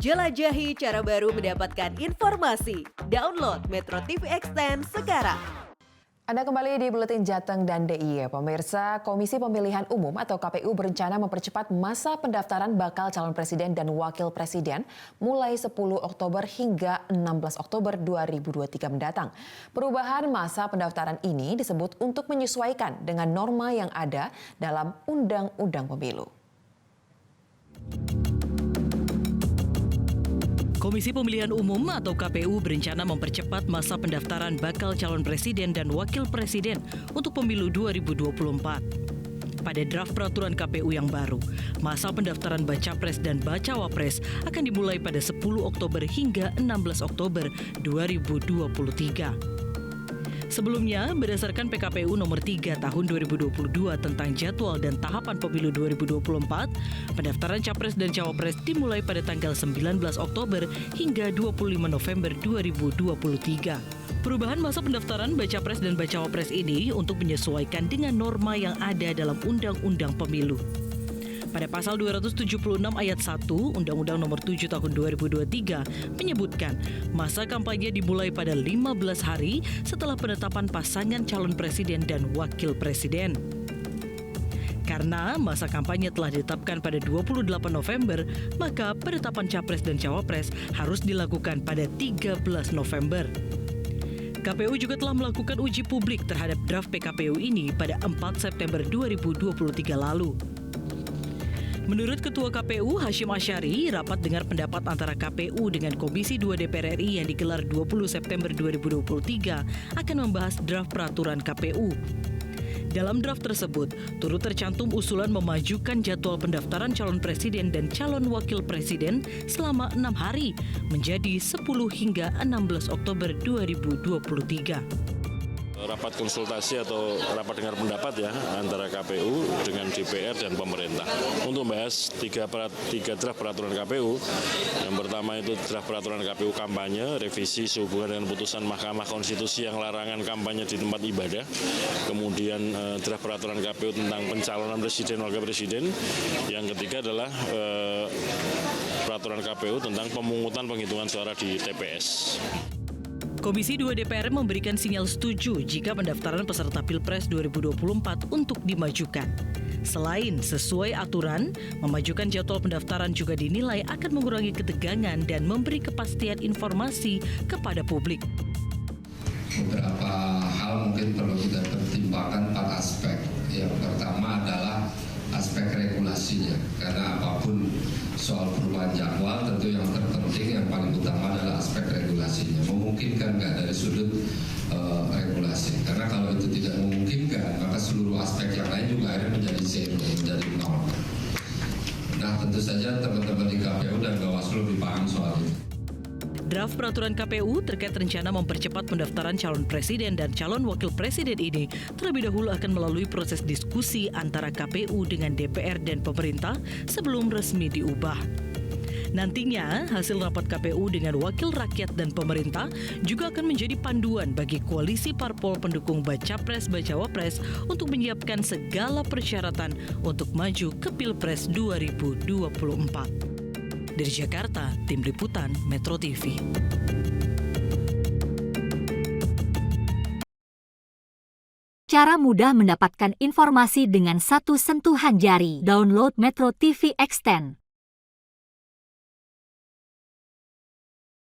Jelajahi cara baru mendapatkan informasi. Download Metro TV Extend sekarang. Anda kembali di Buletin Jateng dan DIY. Pemirsa, Komisi Pemilihan Umum atau KPU berencana mempercepat masa pendaftaran bakal calon presiden dan wakil presiden mulai 10 Oktober hingga 16 Oktober 2023 mendatang. Perubahan masa pendaftaran ini disebut untuk menyesuaikan dengan norma yang ada dalam Undang-Undang Pemilu. Komisi Pemilihan Umum atau KPU berencana mempercepat masa pendaftaran bakal calon presiden dan wakil presiden untuk pemilu 2024. Pada draft peraturan KPU yang baru, masa pendaftaran baca pres dan bacawa pres akan dimulai pada 10 Oktober hingga 16 Oktober 2023. Sebelumnya, berdasarkan PKPU nomor 3 tahun 2022 tentang jadwal dan tahapan pemilu 2024, pendaftaran capres dan cawapres dimulai pada tanggal 19 Oktober hingga 25 November 2023. Perubahan masa pendaftaran baca pres dan bacawa pres ini untuk menyesuaikan dengan norma yang ada dalam Undang-Undang Pemilu. Pada pasal 276 ayat 1 Undang-Undang Nomor 7 Tahun 2023 menyebutkan masa kampanye dimulai pada 15 hari setelah penetapan pasangan calon presiden dan wakil presiden. Karena masa kampanye telah ditetapkan pada 28 November, maka penetapan capres dan cawapres harus dilakukan pada 13 November. KPU juga telah melakukan uji publik terhadap draft PKPU ini pada 4 September 2023 lalu. Menurut Ketua KPU Hasyim Asyari, rapat dengar pendapat antara KPU dengan Komisi 2 DPR RI yang digelar 20 September 2023 akan membahas draft peraturan KPU. Dalam draft tersebut, turut tercantum usulan memajukan jadwal pendaftaran calon presiden dan calon wakil presiden selama 6 hari menjadi 10 hingga 16 Oktober 2023. Rapat konsultasi atau rapat dengar pendapat ya antara KPU dengan DPR dan pemerintah untuk membahas tiga draft peraturan KPU. Yang pertama itu draft peraturan KPU kampanye, revisi sehubungan dengan putusan Mahkamah Konstitusi yang larangan kampanye di tempat ibadah. Kemudian draft peraturan KPU tentang pencalonan presiden wakil presiden. Yang ketiga adalah peraturan KPU tentang pemungutan penghitungan suara di TPS. Komisi 2 DPR memberikan sinyal setuju jika pendaftaran peserta Pilpres 2024 untuk dimajukan. Selain sesuai aturan, memajukan jadwal pendaftaran juga dinilai akan mengurangi ketegangan dan memberi kepastian informasi kepada publik. Beberapa hal mungkin perlu kita pertimbangkan 4 aspek. Yang pertama adalah aspek regulasinya, karena apapun soal perubahan jadwal tentu yang terpenting yang paling utama adalah aspek regulasinya. Memungkinkan nggak dari sudut regulasi, karena kalau itu tidak memungkinkan maka seluruh aspek yang lain juga akhirnya menjadi zero, menjadi nol. Nah tentu saja teman-teman di KPU dan Bawaslu lebih paham soal ini. Draft peraturan KPU terkait rencana mempercepat pendaftaran calon presiden dan calon wakil presiden ini terlebih dahulu akan melalui proses diskusi antara KPU dengan DPR dan pemerintah sebelum resmi diubah. Nantinya, hasil rapat KPU dengan wakil rakyat dan pemerintah juga akan menjadi panduan bagi koalisi parpol pendukung baca pres bacawa pres untuk menyiapkan segala persyaratan untuk maju ke Pilpres 2024. Dari Jakarta, Tim Liputan Metro TV. Cara mudah mendapatkan informasi dengan satu sentuhan jari. Download Metro TV Extend.